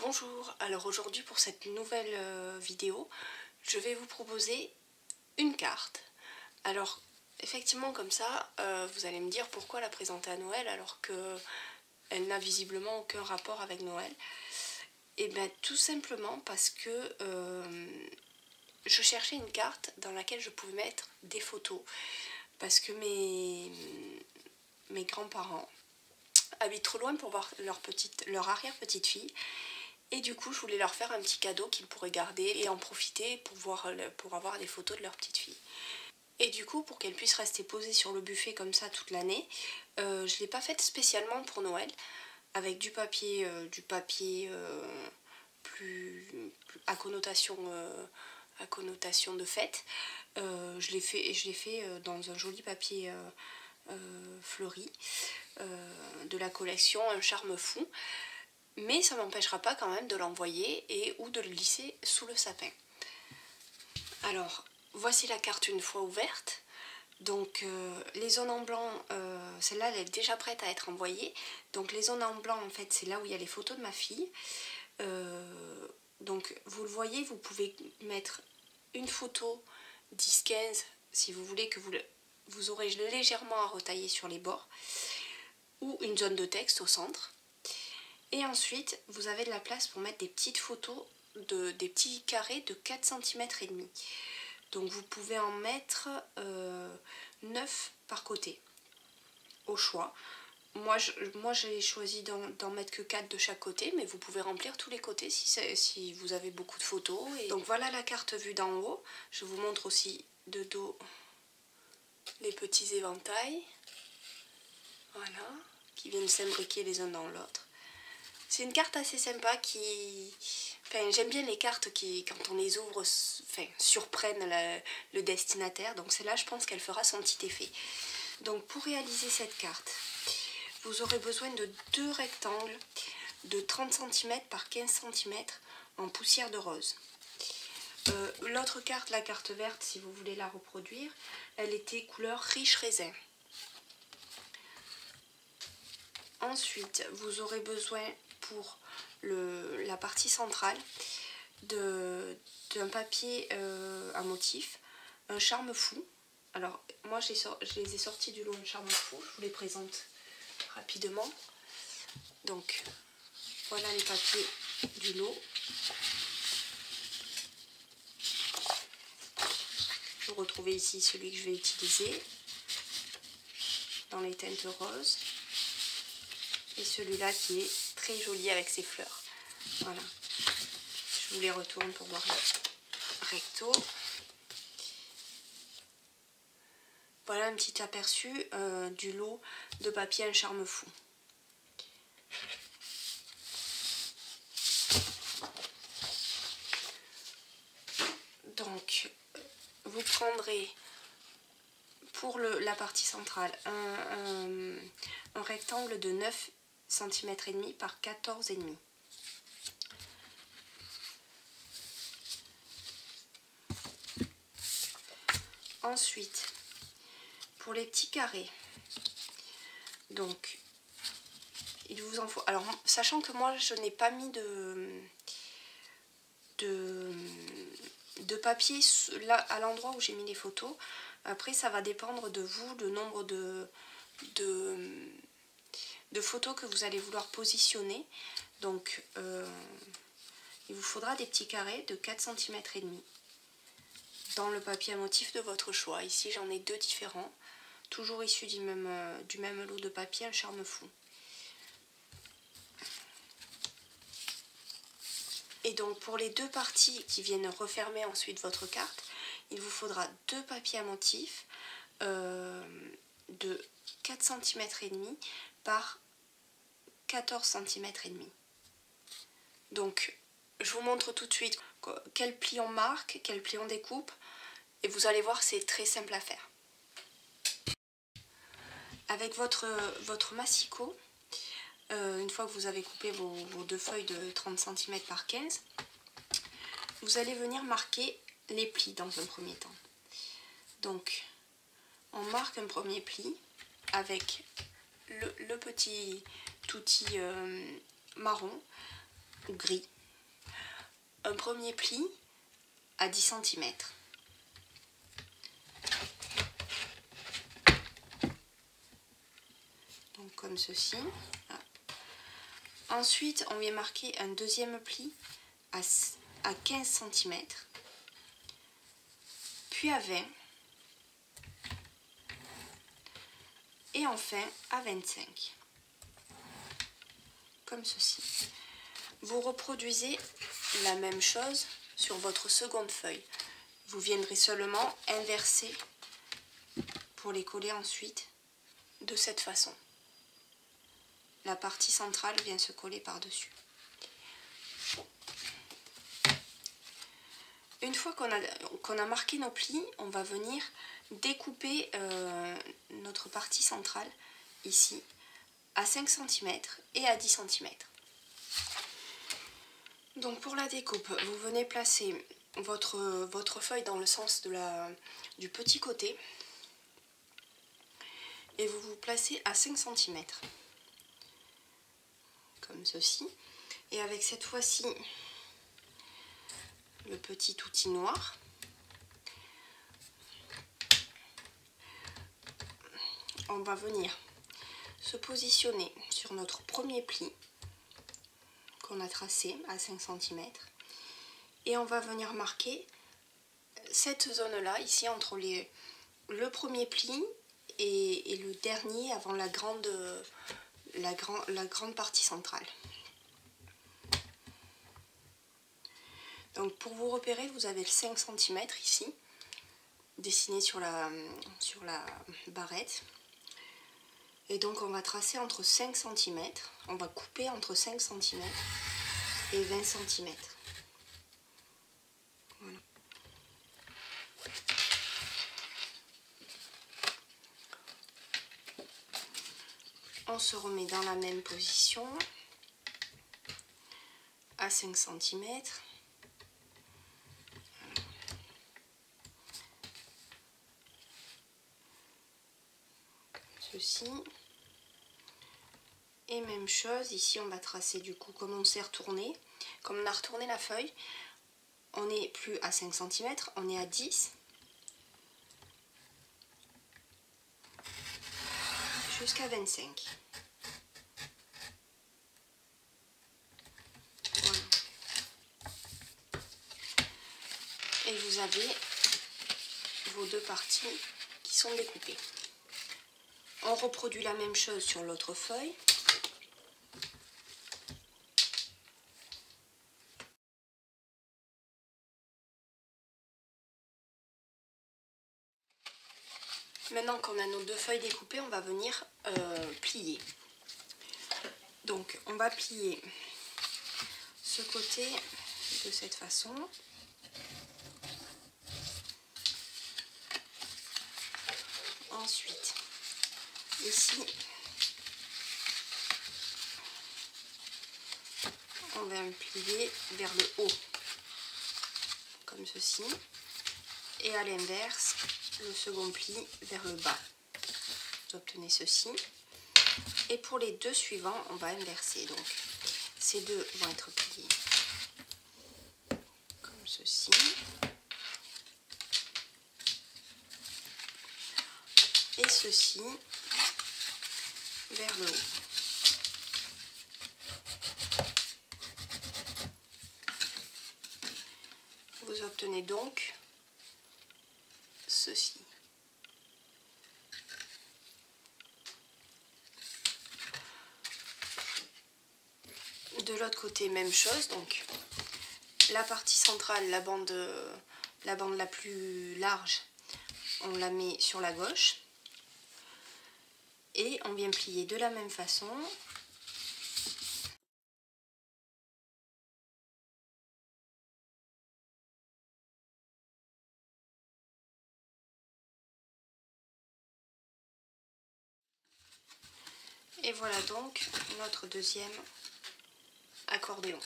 Bonjour, alors aujourd'hui pour cette nouvelle vidéo, je vais vous proposer une carte. Alors effectivement comme ça, vous allez me dire pourquoi la présenter à Noël alors qu'elle n'a visiblement aucun rapport avec Noël. Et bien tout simplement parce que je cherchais une carte dans laquelle je pouvais mettre des photos. Parce que mes grands-parents habitent trop loin pour voir leur arrière-petite-fille. Et du coup, je voulais leur faire un petit cadeau qu'ils pourraient garder et en profiter pour avoir des photos de leur petite fille. Et du coup, pour qu'elle puisse rester posée sur le buffet comme ça toute l'année, je ne l'ai pas faite spécialement pour Noël, avec du papier plus à connotation de fête. Je l'ai fait dans un joli papier fleuri de la collection Un Charme Fou. Mais ça m'empêchera pas quand même de l'envoyer ou de le glisser sous le sapin. Alors, voici la carte une fois ouverte. Donc, les zones en blanc, celle-là, elle est déjà prête à être envoyée. Donc, les zones en blanc, en fait, c'est là où il y a les photos de ma fille. Donc, vous le voyez, vous pouvez mettre une photo 10-15 si vous voulez que vous aurez légèrement à retailler sur les bords. Ou une zone de texte au centre. Et ensuite, vous avez de la place pour mettre des petites photos, des petits carrés de 4 cm et demi. Donc vous pouvez en mettre 9 par côté, au choix. Moi j'ai choisi d'en mettre que 4 de chaque côté, mais vous pouvez remplir tous les côtés si vous avez beaucoup de photos. Donc voilà la carte vue d'en haut. Je vous montre aussi de dos les petits éventails. Voilà, qui viennent s'imbriquer les uns dans l'autre. C'est une carte assez sympa j'aime bien les cartes qui, quand on les ouvre, surprennent le destinataire. Donc celle-là, je pense qu'elle fera son petit effet. Donc pour réaliser cette carte, vous aurez besoin de 2 rectangles de 30 cm par 15 cm en poussière de rose. L'autre carte, la carte verte, si vous voulez la reproduire, elle était couleur riche raisin. Ensuite, vous aurez besoin pour la partie centrale d'un papier à motif, un charme fou. Alors moi je les ai sortis du lot Un Charme Fou, je vous les présente rapidement. Donc voilà les papiers du lot. Vous retrouvez ici celui que je vais utiliser dans les teintes roses. Et celui-là qui est très joli avec ses fleurs. Voilà. Je vous les retourne pour voir le recto. Voilà un petit aperçu du lot de papier Un Charme Fou. Donc, vous prendrez pour la partie centrale un rectangle de 9 cm et demi par 14 et demi. Ensuite, pour les petits carrés, donc il vous en faut. Alors, sachant que moi je n'ai pas mis de papier là à l'endroit où j'ai mis les photos. Après, ça va dépendre de vous, le nombre de photos que vous allez vouloir positionner. Donc, il vous faudra des petits carrés de 4 cm et demi dans le papier à motif de votre choix. Ici, j'en ai 2 différents, toujours issus du même lot de papier Un Charme Fou. Et donc, pour les 2 parties qui viennent refermer ensuite votre carte, il vous faudra 2 papiers à motif de 4 cm et demi par 14 cm et demi. Donc, je vous montre tout de suite quel pli on marque, quel pli on découpe, et vous allez voir, c'est très simple à faire. Avec votre massicot, une fois que vous avez coupé vos 2 feuilles de 30 cm par 15, vous allez venir marquer les plis dans un premier temps. Donc, on marque un premier pli avec le petit outil marron. ou gris, un premier pli à 10 cm. Donc comme ceci. Ensuite, on vient marquer un deuxième pli à 15 cm, puis à 20, et enfin à 25, comme ceci. Vous reproduisez la même chose sur votre seconde feuille. Vous viendrez seulement inverser pour les coller ensuite de cette façon. La partie centrale vient se coller par-dessus. Une fois qu'on a marqué nos plis, on va venir découper notre partie centrale ici à 5 cm et à 10 cm. Donc pour la découpe, vous venez placer votre feuille dans le sens du petit côté et vous vous placez à 5 cm. Comme ceci. Et avec cette fois-ci le petit outil noir, on va venir se positionner sur notre premier pli qu'on a tracé à 5 cm et on va venir marquer cette zone-là, ici entre le premier pli et le dernier avant la grande partie centrale. Donc pour vous repérer, vous avez le 5 cm ici, dessiné sur la barrette. Et donc on va tracer entre 5 cm, on va couper entre 5 cm et 20 cm. Voilà. On se remet dans la même position, à 5 cm. Ceci. Et même chose, ici on va tracer du coup comme on s'est retourné, comme on a retourné la feuille, on n'est plus à 5 cm, on est à 10 jusqu'à 25. Voilà. Et vous avez vos deux parties qui sont découpées. On reproduit la même chose sur l'autre feuille. Maintenant qu'on a nos deux feuilles découpées, on va venir plier. Donc on va plier ce côté de cette façon. Ensuite, ici, on va plier vers le haut, comme ceci. Et à l'inverse, le second pli vers le bas. Vous obtenez ceci. Et pour les deux suivants, on va inverser. Donc, ces deux vont être pliés comme ceci. Et ceci vers le haut. Vous obtenez donc ceci. De l'autre côté, même chose. Donc, la partie centrale, la bande la plus large, on la met sur la gauche. Et on vient plier de la même façon. Et voilà donc notre deuxième accordéon.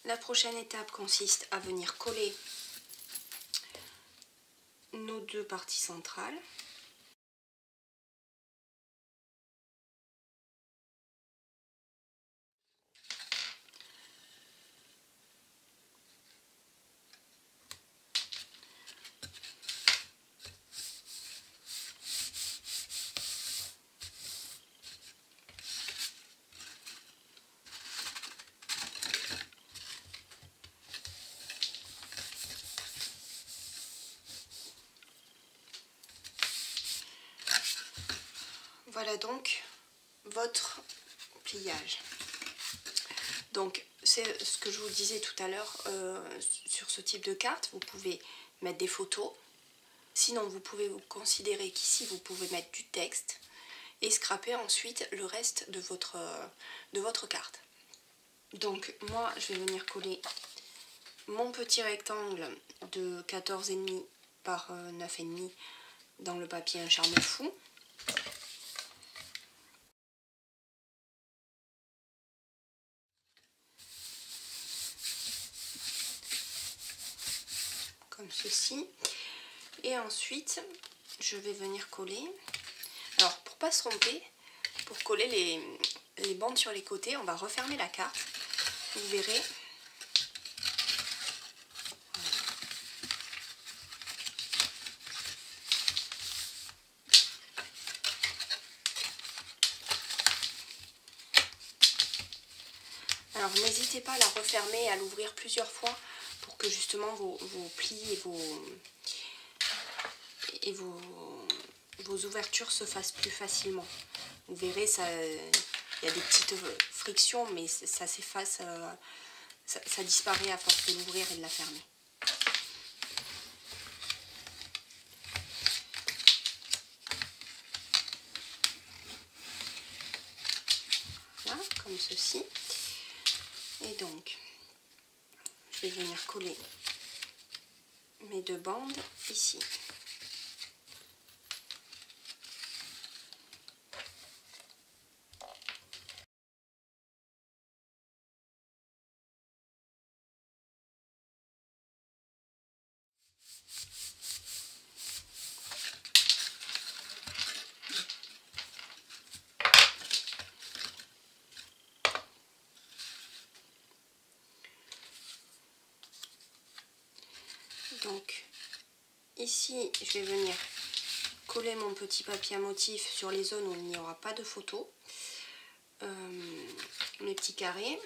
La prochaine étape consiste à venir coller nos deux parties centrales. Voilà donc votre pliage. Donc c'est ce que je vous disais tout à l'heure, sur ce type de carte, vous pouvez mettre des photos. Sinon vous pouvez vous considérer qu'ici vous pouvez mettre du texte et scraper ensuite le reste de votre carte. Donc moi je vais venir coller mon petit rectangle de 14,5 par 9,5 dans le papier Un Charme Fou. Comme ceci. Et ensuite je vais venir coller. Alors pour pas se tromper, pour coller les bandes sur les côtés, on va refermer la carte. Vous verrez. Alors n'hésitez pas à la refermer et à l'ouvrir plusieurs fois pour que justement vos plis et vos ouvertures se fassent plus facilement. Vous verrez, il y a des petites frictions, mais ça s'efface, ça disparaît à force de l'ouvrir et de la fermer. Voilà, comme ceci. Et donc, je vais venir coller mes deux bandes ici. Donc ici je vais venir coller mon petit papier à motif sur les zones où il n'y aura pas de photo, mes petits carrés.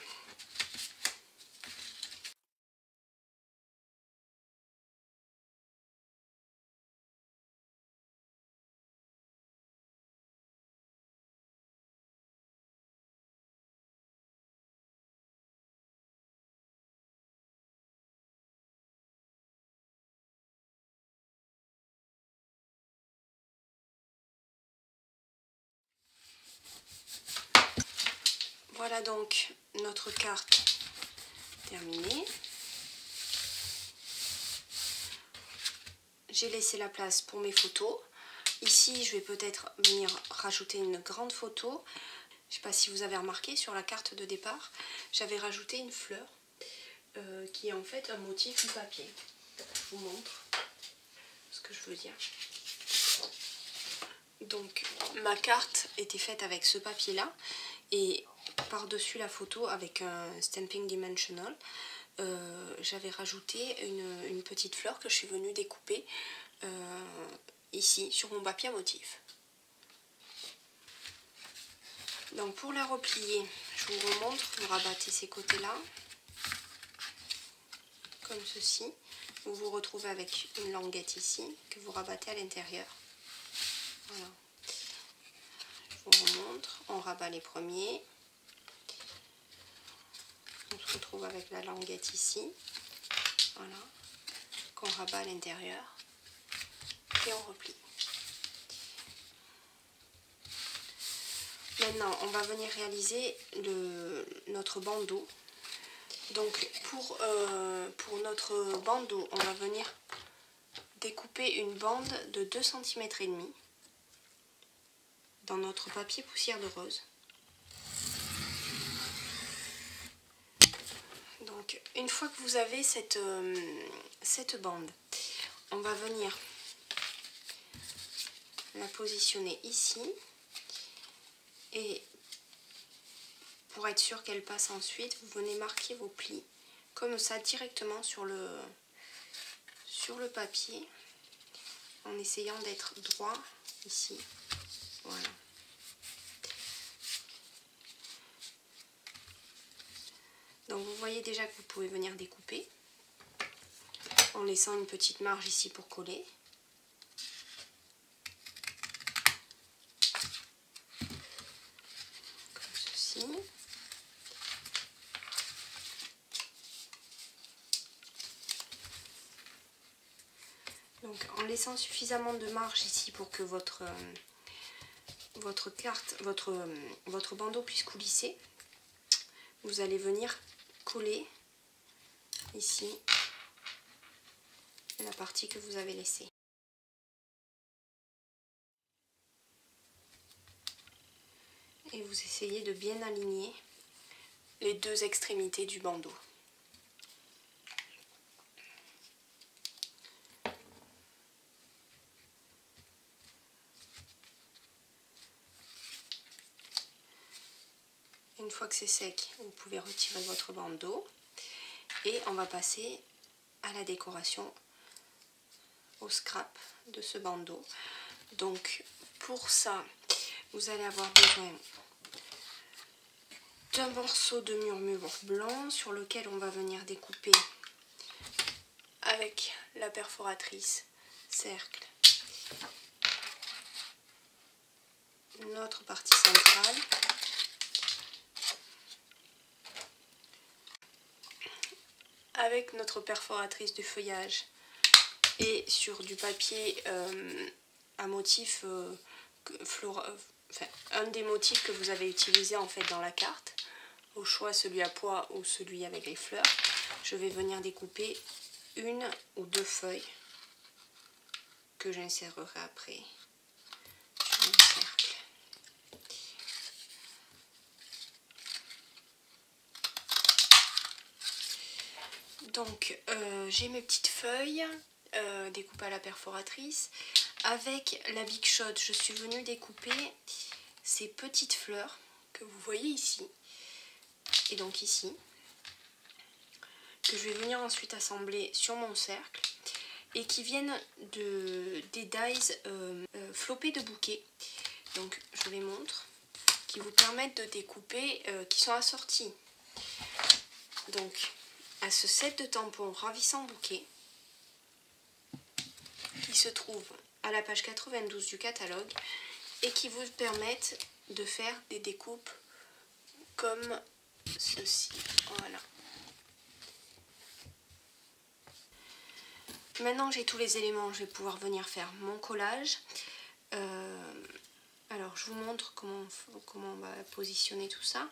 Voilà donc notre carte terminée. J'ai laissé la place pour mes photos. Ici, je vais peut-être venir rajouter une grande photo. Je ne sais pas si vous avez remarqué, sur la carte de départ, j'avais rajouté une fleur qui est en fait un motif du papier. Je vous montre ce que je veux dire. Donc, ma carte était faite avec ce papier-là et par-dessus la photo avec un Stampin' Dimensional, j'avais rajouté une petite fleur que je suis venue découper ici sur mon papier à motif. Donc pour la replier, je vous remontre, vous rabattez ces côtés-là, comme ceci. Vous vous retrouvez avec une languette ici, que vous rabattez à l'intérieur. Voilà. Je vous remontre, on rabat les premiers. On se retrouve avec la languette ici, voilà, qu'on rabat à l'intérieur et on replie. Maintenant, on va venir réaliser notre bandeau. Donc pour notre bandeau, on va venir découper une bande de 2,5 cm dans notre papier poussière de rose. Donc une fois que vous avez cette bande, on va venir la positionner ici et pour être sûr qu'elle passe ensuite, vous venez marquer vos plis comme ça directement sur le papier en essayant d'être droit ici. Voilà. Donc vous voyez déjà que vous pouvez venir découper en laissant une petite marge ici pour coller. ici. Donc en laissant suffisamment de marge ici pour que votre bandeau puisse coulisser, vous allez venir coller ici la partie que vous avez laissée. Et vous essayez de bien aligner les deux extrémités du bandeau. Une fois que c'est sec, vous pouvez retirer votre bandeau et on va passer à la décoration au scrap de ce bandeau. Donc pour ça, vous allez avoir besoin d'un morceau de murmure blanc sur lequel on va venir découper avec la perforatrice cercle notre partie centrale. Avec notre perforatrice de feuillage et sur du papier à motif un des motifs que vous avez utilisé en fait dans la carte, au choix celui à pois ou celui avec les fleurs, je vais venir découper une ou deux feuilles que j'insérerai après sur mon cercle. Donc j'ai mes petites feuilles découpées à la perforatrice. Avec la Big Shot, je suis venue découper ces petites fleurs que vous voyez ici et donc ici, que je vais venir ensuite assembler sur mon cercle et qui viennent des dies floppés de bouquets. Donc je les montre, qui vous permettent de découper, qui sont assortis donc à ce set de tampons ravissant bouquet qui se trouve à la page 92 du catalogue et qui vous permettent de faire des découpes comme ceci. Voilà. Maintenant que j'ai tous les éléments, je vais pouvoir venir faire mon collage. Alors je vous montre comment on va positionner tout ça.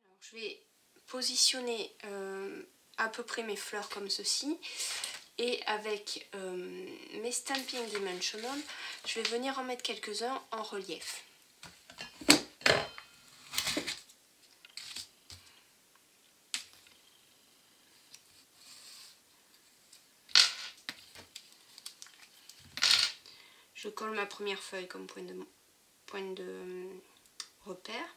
Alors, je vais positionner à peu près mes fleurs comme ceci. Et avec mes Stampin' Dimensional, je vais venir en mettre quelques-uns en relief. Je colle ma première feuille comme point de repère.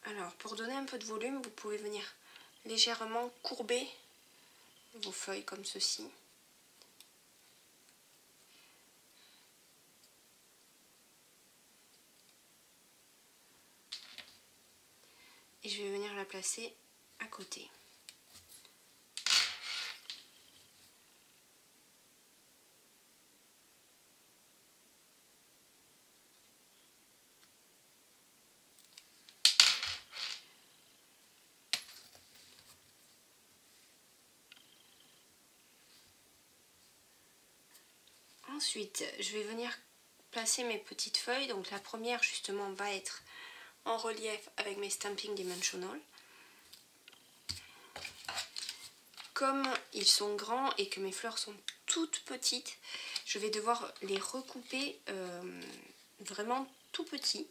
Alors pour donner un peu de volume, vous pouvez venir légèrement courber vos feuilles comme ceci. Et je vais venir la placer à côté. Ensuite, je vais venir placer mes petites feuilles. Donc la première justement va être en relief avec mes Stampin' Dimensional. Comme ils sont grands et que mes fleurs sont toutes petites, je vais devoir les recouper vraiment tout petits.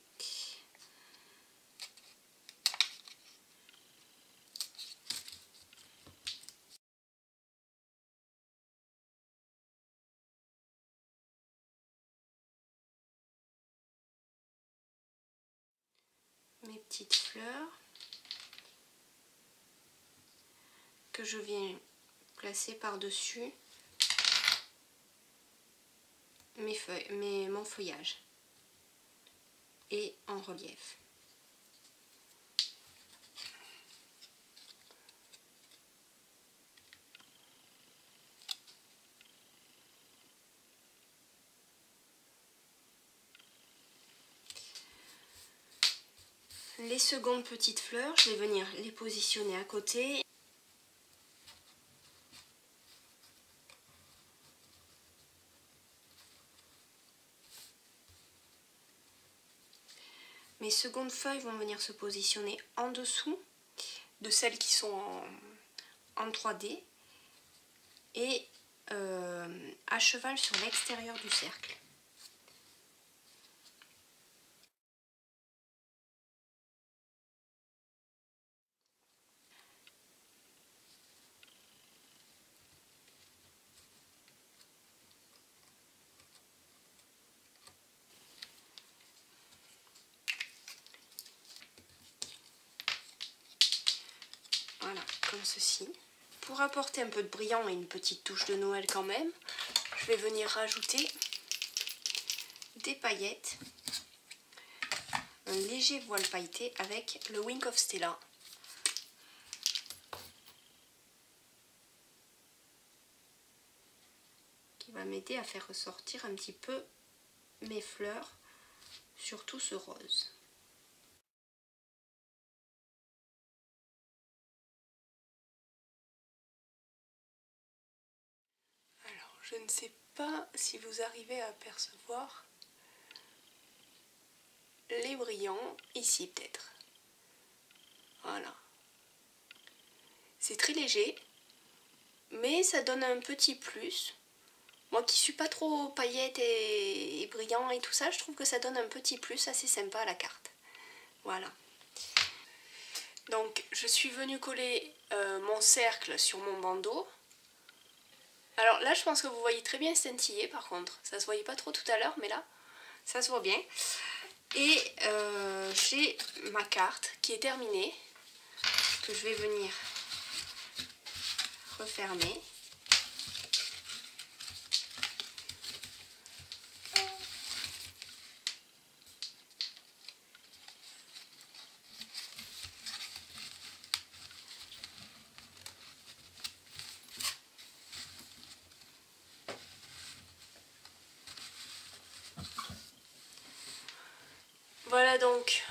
Mes petites fleurs. que je viens placer par-dessus mon feuillage et en relief. Les secondes petites fleurs, je vais venir les positionner à côté. Mes secondes feuilles vont venir se positionner en dessous de celles qui sont en 3D et à cheval sur l'extérieur du cercle. Voilà, comme ceci. Pour apporter un peu de brillant et une petite touche de Noël quand même, je vais venir rajouter des paillettes, un léger voile pailleté avec le Wink of Stella. Qui va m'aider à faire ressortir un petit peu mes fleurs, surtout ce rose. Alors, je ne sais pas si vous arrivez à apercevoir les brillants, ici peut-être. Voilà. C'est très léger, mais ça donne un petit plus. Moi qui suis pas trop paillettes et brillant et tout ça, je trouve que ça donne un petit plus assez sympa à la carte. Voilà. Donc je suis venue coller mon cercle sur mon bandeau. Alors là je pense que vous voyez très bien scintiller par contre. Ça se voyait pas trop tout à l'heure, mais là ça se voit bien. Et j'ai ma carte qui est terminée, que je vais venir refermer. Voilà donc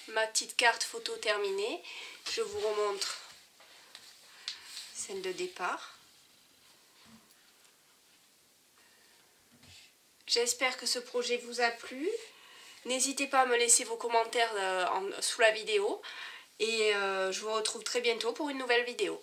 ma petite carte photo terminée. Je vous remontre celle de départ. J'espère que ce projet vous a plu. N'hésitez pas à me laisser vos commentaires sous la vidéo. Et je vous retrouve très bientôt pour une nouvelle vidéo.